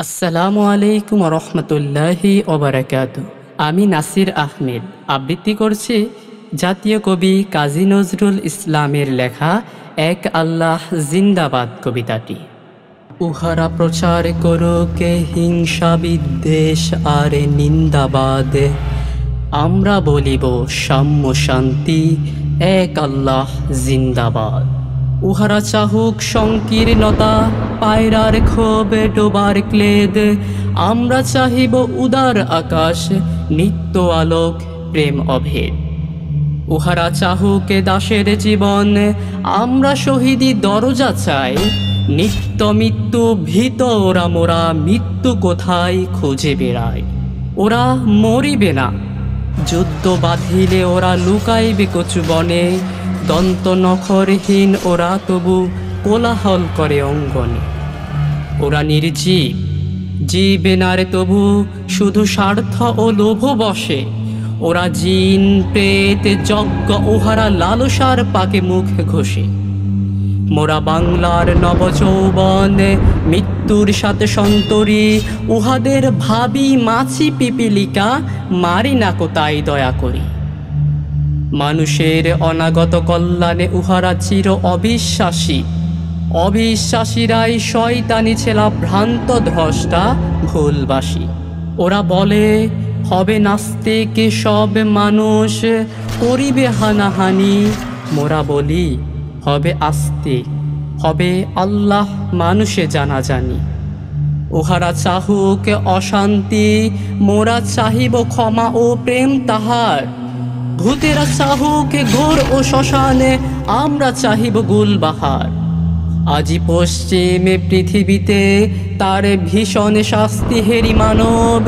আসসালামু আলাইকুম রহমতুল্লাহি ওবারাকাতু। আমি নাসির আহমেদ আবৃত্তি করছি জাতীয় কবি কাজী নজরুল ইসলামের লেখা এক আল্লাহ জিন্দাবাদ কবিতাটি। উহারা প্রচার করুকে হিংসা বিদ্বেষ আর নিন্দাবাদ, আমরা বলিব সাম্য শান্তি এক আল্লাহ জিন্দাবাদ। উহারা চাহুক সংকীর্ণতা পায়রার ক্ষোভে ডোবার ক্লেদ, আমরা চাহিব উদার আকাশ নিত্য আলোক প্রেম অভেদ। উহারা চাহুকে দাসের জীবন, আমরা শহীদি দরজা চাই, নিত্য মৃত্যু ভীত ওরা মোরা মৃত্যু কোথায় খুঁজে বেড়ায়। ওরা মরিবে না, যুদ্ধ বাঁধিলে ওরা লুকাইবে কচু বনে, দন্ত নখরহীন ওরা তবু কোলাহল করে অঙ্গনে। ওরা নির্জীব, জীবে নারে তবু শুধু স্বার্থ ও লোভ বসে। ওরা জিন প্রেত যজ্ঞ উহারা লালসার পাকে মুখ ঘষে। মোরা বাংলার নবযৌবন মৃত্যুর সাথে সন্তরী, উহাদের ভাবি মাছি পিপিলিকা মারি না কোথায় দয়া করি। মানুষের অনাগত কল্যাণে উহারা চির অবিশ্বাসী, অবিশ্বাসীরাই শয়তানি ছেলা ভ্রান্ত দ্রষ্টা ভুলবাসী। ওরা বলে হবে নাস্তিক সব মানুষ, করিবে হানাহানি, মোরা বলি হবে আস্তিক, হবে আল্লাহ মানুষে জানাজানি। উহারা চাহুক অশান্তি, মোরা চাহিব ক্ষমা ও প্রেম তাহার। ভূতেরা চাহুক ঘোর ও শ্মশানে, আমরা চাহিব গুলবাহার। আজি পশ্চিমে পৃথিবীতে তার ভীষণ শাস্তি হেরি মানব,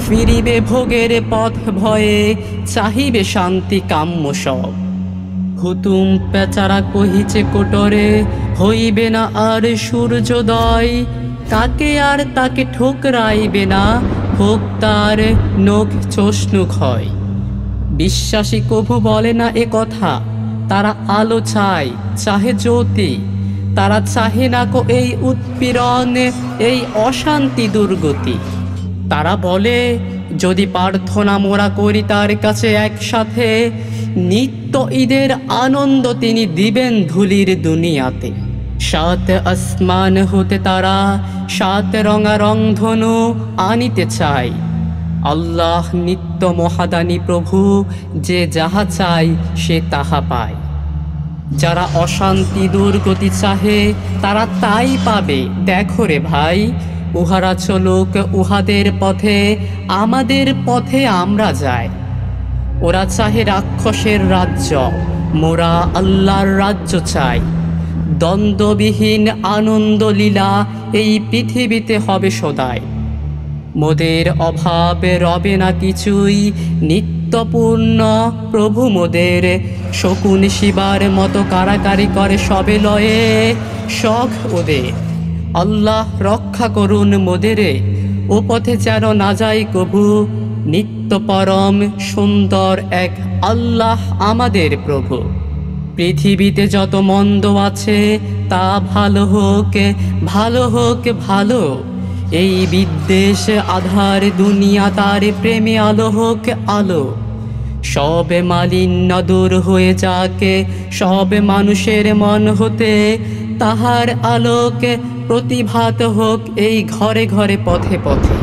ফিরিবে ভোগের পথ ভয়ে চাহিবে শান্তি কাম্য সব। হুতুম পেচারা কহিছে কোটরে, হইবে না আর সূর্যোদয়, তাকে আর তাকে ঠোকরাইবে না, হোক তার নখ চোষ্ণু ক্ষয়। বিশ্বাসী কভু বলে না এ কথা, তারা আলো চায় চাহে জ্যোতি, তারা চাহে না কো এই উৎপীড়ন এই অশান্তি দুর্গতি। তারা বলে যদি প্রার্থনা মোরা করি তার কাছে একসাথে, নিত্য ঈদের আনন্দ তিনি দিবেন ধুলির দুনিয়াতে। সাত আসমান হতে তারা সাত রঙা রংধনু আনিতে চায়, আল্লাহ নিত্য মহাদানী প্রভু যে যাহা চায় সে তাহা পায়। যারা অশান্তি দুর্গতি চাহে তারা তাই পাবে দেখো রে ভাই। উহারা চলুক উহাদের পথে, আমাদের পথে আমরা যাই। ওরা চাহে রাক্ষসের রাজ্য, মোরা আল্লাহর রাজ্য চাই। দ্বন্দ্ববিহীন আনন্দ লীলা এই পৃথিবীতে হবে সদাই। মোদের অভাবে রবে না কিছুই, নিত্যপূর্ণ প্রভু মোদের। শকুন শিবার মতো কারাকারি করে সবে লয়ে, শখ ওদের আল্লাহ রক্ষা করুন মোদেরে। ও পথে যেন না যায় কভু, নিত্য পরম সুন্দর এক আল্লাহ আমাদের প্রভু। পৃথিবীতে যত মন্দ আছে তা ভালো হোক, ভালো হোক ভালো। এই বিদ্বেষ আধার দুনিয়া তার প্রেমে আলো হোক আলো। সব মালিন্য দূর হয়ে যাকে সব মানুষের মন হতে, তাহার আলোক প্রতিভাত হোক এই ঘরে ঘরে পথে পথে।